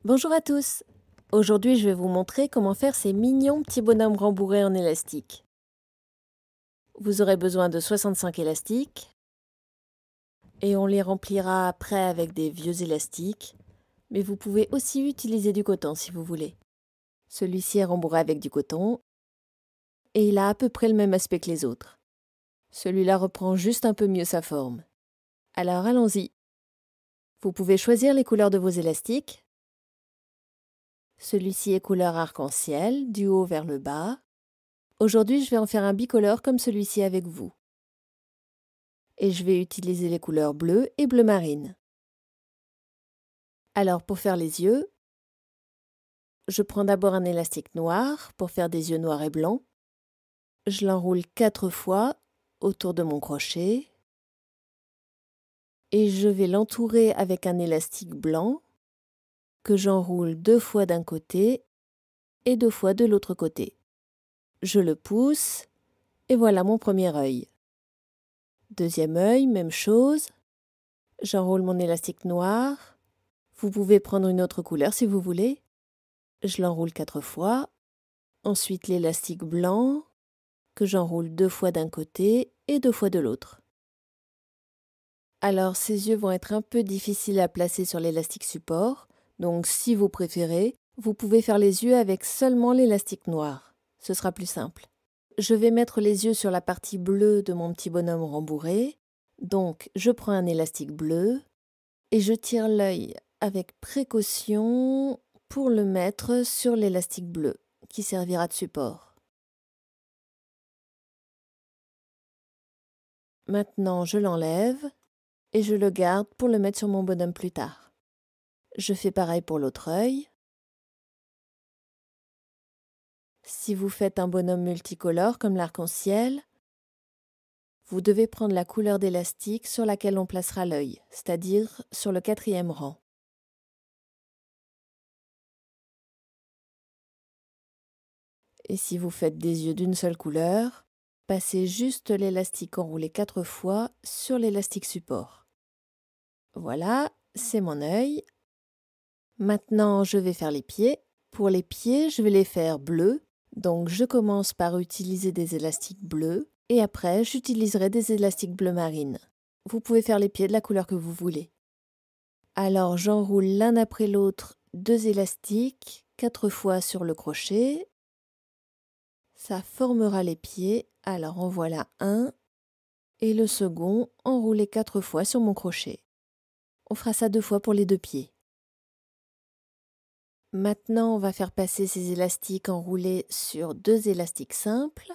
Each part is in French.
Bonjour à tous! Aujourd'hui, je vais vous montrer comment faire ces mignons petits bonhommes rembourrés en élastique. Vous aurez besoin de 65 élastiques et on les remplira après avec des vieux élastiques, mais vous pouvez aussi utiliser du coton si vous voulez. Celui-ci est rembourré avec du coton et il a à peu près le même aspect que les autres. Celui-là reprend juste un peu mieux sa forme. Alors allons-y! Vous pouvez choisir les couleurs de vos élastiques. Celui-ci est couleur arc-en-ciel, du haut vers le bas. Aujourd'hui, je vais en faire un bicolore comme celui-ci avec vous. Et je vais utiliser les couleurs bleu et bleu marine. Alors pour faire les yeux, je prends d'abord un élastique noir pour faire des yeux noirs et blancs. Je l'enroule 4 fois autour de mon crochet et je vais l'entourer avec un élastique blanc que j'enroule 2 fois d'un côté et 2 fois de l'autre côté. Je le pousse et voilà mon premier œil. Deuxième œil, même chose. J'enroule mon élastique noir. Vous pouvez prendre une autre couleur si vous voulez. Je l'enroule 4 fois. Ensuite l'élastique blanc que j'enroule 2 fois d'un côté et 2 fois de l'autre. Alors ces yeux vont être un peu difficiles à placer sur l'élastique support, donc si vous préférez, vous pouvez faire les yeux avec seulement l'élastique noir. Ce sera plus simple. Je vais mettre les yeux sur la partie bleue de mon petit bonhomme rembourré. Donc je prends un élastique bleu et je tire l'œil avec précaution pour le mettre sur l'élastique bleu qui servira de support. Maintenant je l'enlève et je le garde pour le mettre sur mon bonhomme plus tard. Je fais pareil pour l'autre œil. Si vous faites un bonhomme multicolore comme l'arc-en-ciel, vous devez prendre la couleur d'élastique sur laquelle on placera l'œil, c'est-à-dire sur le 4e rang. Et si vous faites des yeux d'une seule couleur, passez juste l'élastique enroulé 4 fois sur l'élastique support. Voilà, c'est mon œil. Maintenant, je vais faire les pieds. Pour les pieds, je vais les faire bleus. Donc, je commence par utiliser des élastiques bleus et après, j'utiliserai des élastiques bleu marine. Vous pouvez faire les pieds de la couleur que vous voulez. Alors, j'enroule l'un après l'autre 2 élastiques 4 fois sur le crochet. Ça formera les pieds. Alors, en voilà un et le second enroulé 4 fois sur mon crochet. On fera ça 2 fois pour les 2 pieds. Maintenant, on va faire passer ces élastiques enroulés sur 2 élastiques simples.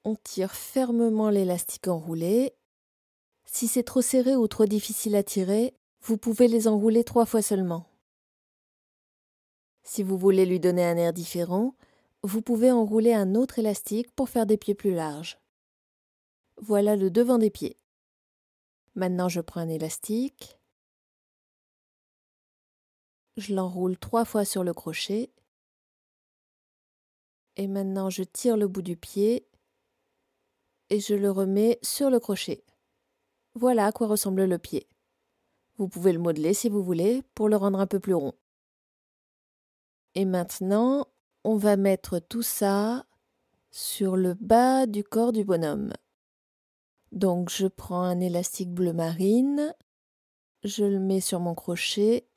On tire fermement l'élastique enroulé. Si c'est trop serré ou trop difficile à tirer, vous pouvez les enrouler 3 fois seulement. Si vous voulez lui donner un air différent, vous pouvez enrouler un autre élastique pour faire des pieds plus larges. Voilà le devant des pieds. Maintenant, je prends un élastique. Je l'enroule 3 fois sur le crochet. Et maintenant, je tire le bout du pied et je le remets sur le crochet. Voilà à quoi ressemble le pied. Vous pouvez le modeler si vous voulez pour le rendre un peu plus rond. Et maintenant, on va mettre tout ça sur le bas du corps du bonhomme. Donc je prends un élastique bleu marine, je le mets sur mon crochet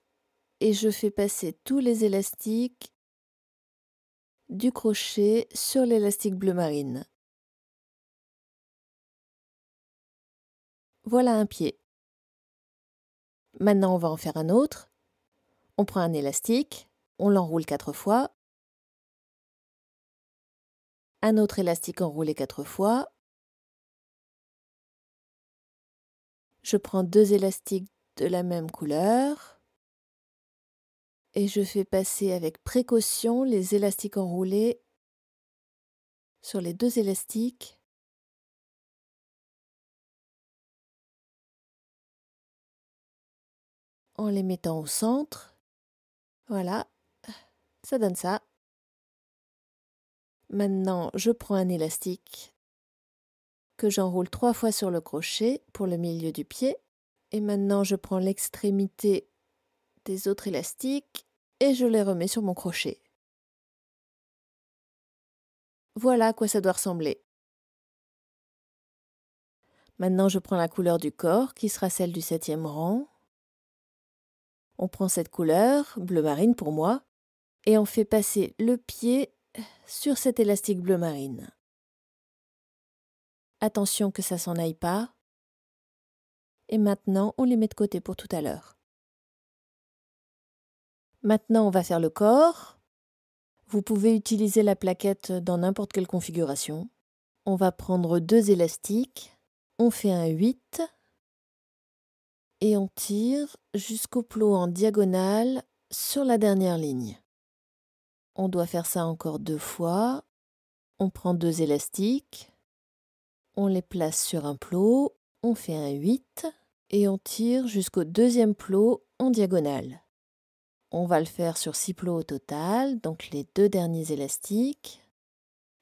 et je fais passer tous les élastiques du crochet sur l'élastique bleu marine. Voilà un pied. Maintenant on va en faire un autre. On prend un élastique, on l'enroule 4 fois. Un autre élastique enroulé 4 fois. Je prends 2 élastiques de la même couleur. Et je fais passer avec précaution les élastiques enroulés sur les 2 élastiques. En les mettant au centre. Voilà, ça donne ça. Maintenant, je prends un élastique que j'enroule 3 fois sur le crochet pour le milieu du pied. Et maintenant, je prends l'extrémité des autres élastiques et je les remets sur mon crochet. Voilà à quoi ça doit ressembler. Maintenant, je prends la couleur du corps, qui sera celle du 7e rang. On prend cette couleur, bleu marine pour moi, et on fait passer le pied sur cet élastique bleu marine. Attention que ça s'en aille pas. Et maintenant, on les met de côté pour tout à l'heure. Maintenant, on va faire le corps. Vous pouvez utiliser la plaquette dans n'importe quelle configuration. On va prendre 2 élastiques. On fait un 8 et on tire jusqu'au plot en diagonale sur la dernière ligne. On doit faire ça encore 2 fois. On prend 2 élastiques, on les place sur un plot, on fait un 8 et on tire jusqu'au 2e plot en diagonale. On va le faire sur 6 plots au total, donc les 2 derniers élastiques.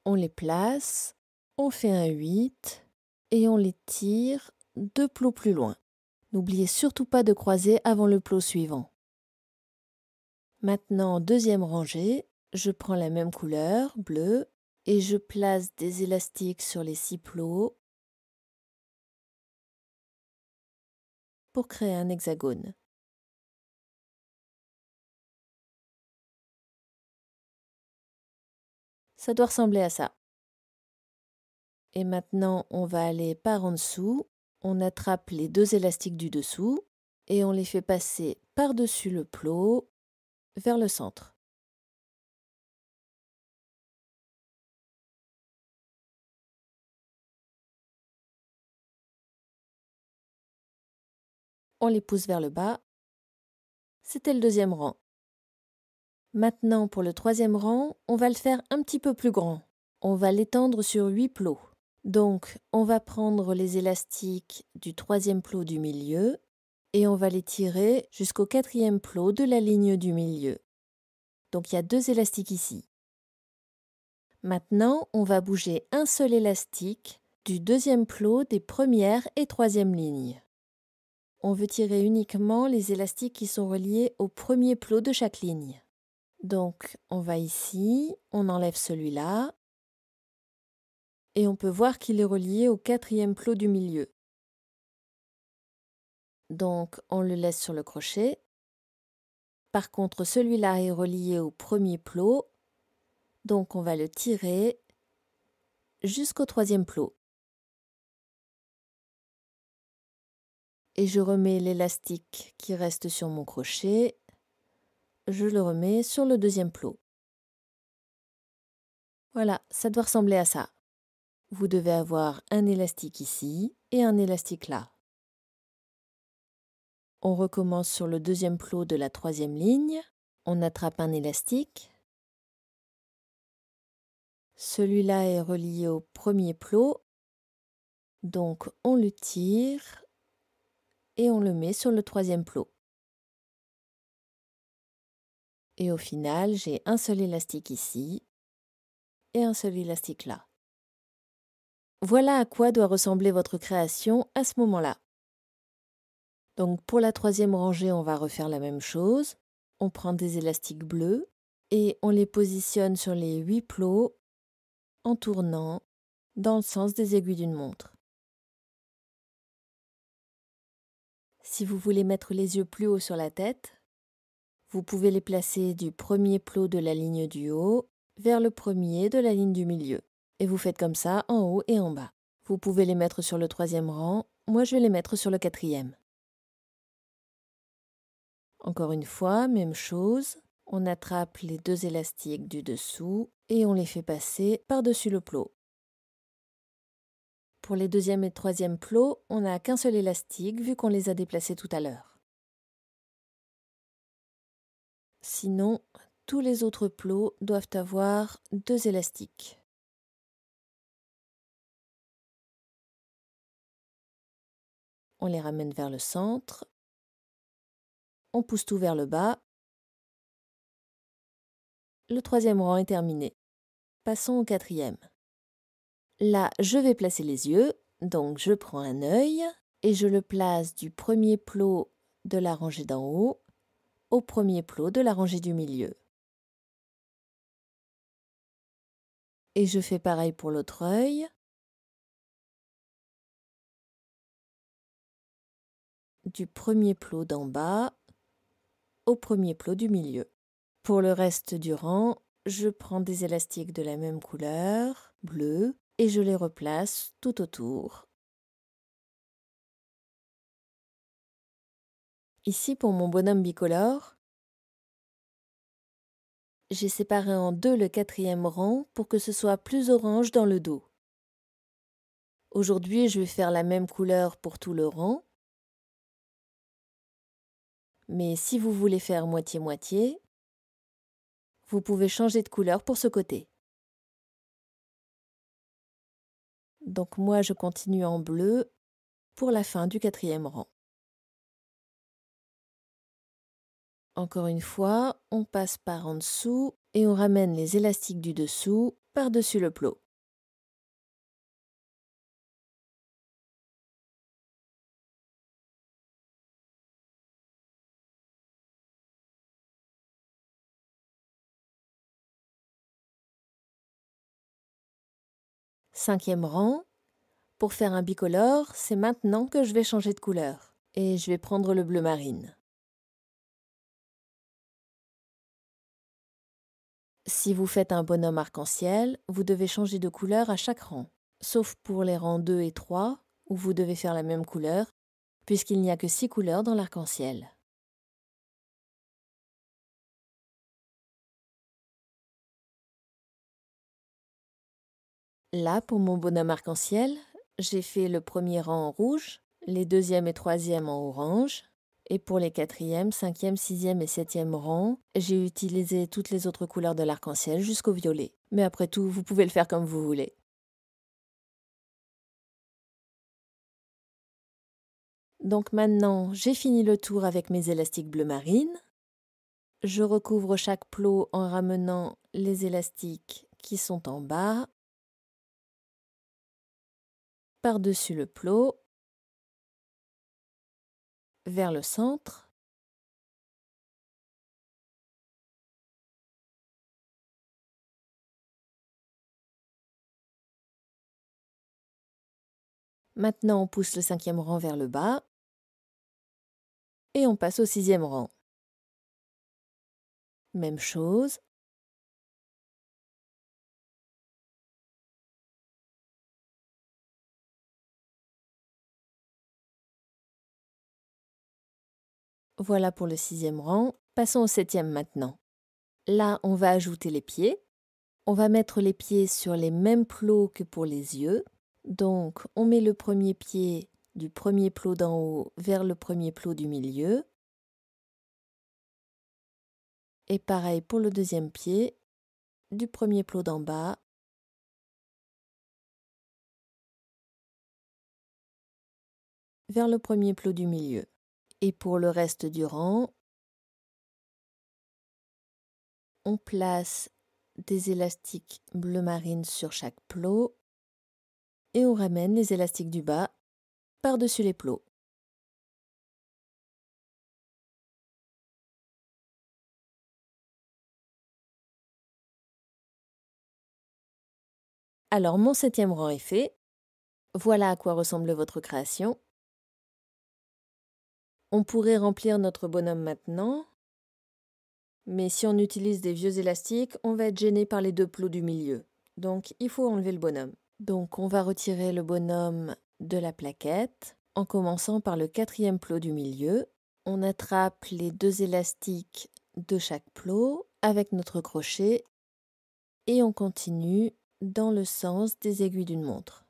On les place, on fait un 8 et on les tire 2 plots plus loin. N'oubliez surtout pas de croiser avant le plot suivant. Maintenant, deuxième rangée, je prends la même couleur, bleu, et je place des élastiques sur les 6 plots pour créer un hexagone. Ça doit ressembler à ça. Et maintenant, on va aller par en dessous. On attrape les 2 élastiques du dessous et on les fait passer par-dessus le plot vers le centre. On les pousse vers le bas. C'était le 2e rang. Maintenant, pour le 3e rang, on va le faire un petit peu plus grand. On va l'étendre sur 8 plots. Donc, on va prendre les élastiques du 3e plot du milieu et on va les tirer jusqu'au 4e plot de la ligne du milieu. Donc, il y a 2 élastiques ici. Maintenant, on va bouger un seul élastique du 2e plot des 1re et 3e lignes. On veut tirer uniquement les élastiques qui sont reliés au 1er plot de chaque ligne. Donc, on va ici, on enlève celui-là, et on peut voir qu'il est relié au 4e plot du milieu. Donc, on le laisse sur le crochet. Par contre, celui-là est relié au 1er plot, donc on va le tirer jusqu'au 3e plot. Et je remets l'élastique qui reste sur mon crochet, je le remets sur le 2e plot. Voilà, ça doit ressembler à ça. Vous devez avoir un élastique ici et un élastique là. On recommence sur le 2e plot de la 3e ligne, on attrape un élastique. Celui-là est relié au 1er plot, donc on le tire et on le met sur le 3e plot. Et au final, j'ai un seul élastique ici et un seul élastique là. Voilà à quoi doit ressembler votre création à ce moment-là. Donc pour la 3e rangée, on va refaire la même chose. On prend des élastiques bleus et on les positionne sur les 8 plots en tournant dans le sens des aiguilles d'une montre. Si vous voulez mettre les yeux plus haut sur la tête, vous pouvez les placer du 1er plot de la ligne du haut vers le 1er de la ligne du milieu. Et vous faites comme ça en haut et en bas. Vous pouvez les mettre sur le 3e rang, moi je vais les mettre sur le 4e. Encore une fois, même chose, on attrape les 2 élastiques du dessous et on les fait passer par-dessus le plot. Pour les 2e et 3e plots, on n'a qu'un seul élastique vu qu'on les a déplacés tout à l'heure. Sinon, tous les autres plots doivent avoir 2 élastiques. On les ramène vers le centre. On pousse tout vers le bas. Le 3e rang est terminé. Passons au 4e. Là, je vais placer les yeux, donc je prends un œil et je le place du 1er plot de la rangée d'en haut au premier plot de la rangée du milieu. Et je fais pareil pour l'autre œil. Du premier plot d'en bas au premier plot du milieu. Pour le reste du rang, je prends des élastiques de la même couleur, bleu, et je les replace tout autour. Ici, pour mon bonhomme bicolore, j'ai séparé en deux le 4e rang pour que ce soit plus orange dans le dos. Aujourd'hui, je vais faire la même couleur pour tout le rang. Mais si vous voulez faire moitié-moitié, vous pouvez changer de couleur pour ce côté. Donc moi, je continue en bleu pour la fin du 4e rang. Encore une fois, on passe par en dessous et on ramène les élastiques du dessous par-dessus le plot. Cinquième rang. Pour faire un bicolore, c'est maintenant que je vais changer de couleur. Et je vais prendre le bleu marine. Si vous faites un bonhomme arc-en-ciel, vous devez changer de couleur à chaque rang. Sauf pour les rangs 2 et 3, où vous devez faire la même couleur, puisqu'il n'y a que 6 couleurs dans l'arc-en-ciel. Là, pour mon bonhomme arc-en-ciel, j'ai fait le premier rang en rouge, les 2e et 3e en orange, et pour les 4e, 5e, 6e et 7e rangs, j'ai utilisé toutes les autres couleurs de l'arc-en-ciel jusqu'au violet. Mais après tout, vous pouvez le faire comme vous voulez. Donc maintenant, j'ai fini le tour avec mes élastiques bleu marine. Je recouvre chaque plot en ramenant les élastiques qui sont en bas par-dessus le plot vers le centre. Maintenant, on pousse le 5e rang vers le bas et on passe au 6e rang. Même chose. Voilà pour le 6e rang. Passons au 7e maintenant. Là, on va ajouter les pieds. On va mettre les pieds sur les mêmes plots que pour les yeux. Donc, on met le premier pied du premier plot d'en haut vers le premier plot du milieu. Et pareil pour le 2e pied, du premier plot d'en bas vers le premier plot du milieu. Et pour le reste du rang, on place des élastiques bleu marine sur chaque plot et on ramène les élastiques du bas par-dessus les plots. Alors mon 7e rang est fait. Voilà à quoi ressemble votre création. On pourrait remplir notre bonhomme maintenant, mais si on utilise des vieux élastiques, on va être gêné par les 2 plots du milieu. Donc il faut enlever le bonhomme. Donc on va retirer le bonhomme de la plaquette en commençant par le 4e plot du milieu. On attrape les 2 élastiques de chaque plot avec notre crochet et on continue dans le sens des aiguilles d'une montre.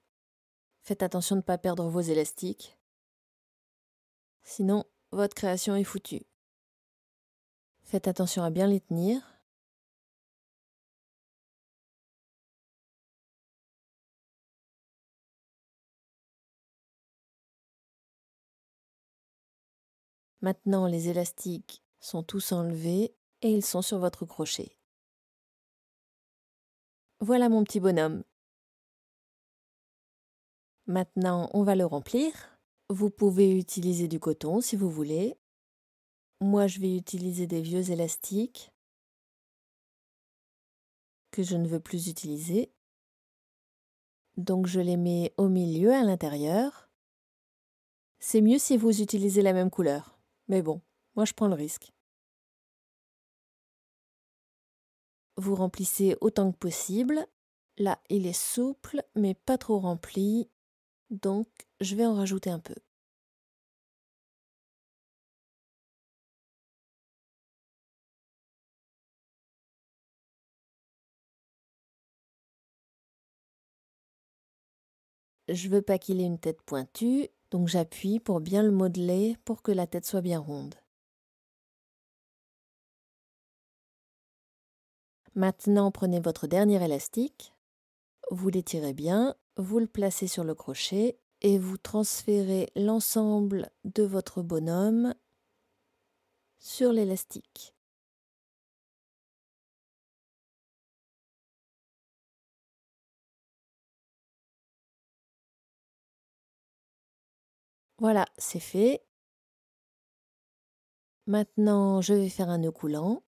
Faites attention de ne pas perdre vos élastiques, sinon votre création est foutue. Faites attention à bien les tenir. Maintenant, les élastiques sont tous enlevés et ils sont sur votre crochet. Voilà mon petit bonhomme. Maintenant, on va le remplir. Vous pouvez utiliser du coton si vous voulez. Moi, je vais utiliser des vieux élastiques que je ne veux plus utiliser. Donc je les mets au milieu, à l'intérieur. C'est mieux si vous utilisez la même couleur. Mais bon, moi je prends le risque. Vous remplissez autant que possible. Là, il est souple, mais pas trop rempli. Donc, je vais en rajouter un peu. Je veux pas qu'il ait une tête pointue, donc j'appuie pour bien le modeler pour que la tête soit bien ronde. Maintenant, prenez votre dernier élastique, vous l'étirez bien, vous le placez sur le crochet et vous transférez l'ensemble de votre bonhomme sur l'élastique. Voilà, c'est fait. Maintenant, je vais faire un nœud coulant.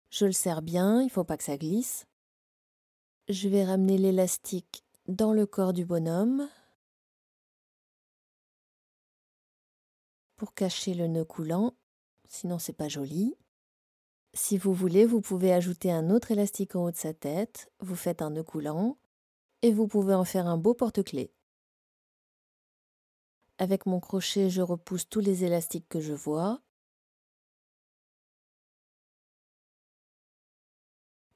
Je le serre bien, il ne faut pas que ça glisse. Je vais ramener l'élastique dans le corps du bonhomme pour cacher le nœud coulant, sinon c'est pas joli. Si vous voulez, vous pouvez ajouter un autre élastique en haut de sa tête, vous faites un nœud coulant et vous pouvez en faire un beau porte-clés. Avec mon crochet, je repousse tous les élastiques que je vois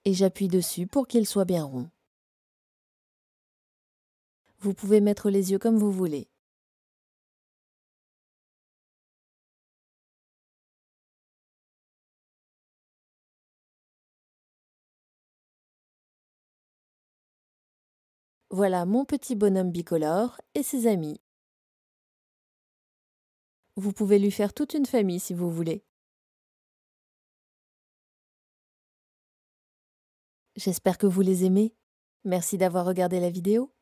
et j'appuie dessus pour qu'il soit bien rond. Vous pouvez mettre les yeux comme vous voulez. Voilà mon petit bonhomme bicolore et ses amis. Vous pouvez lui faire toute une famille si vous voulez. J'espère que vous les aimez. Merci d'avoir regardé la vidéo.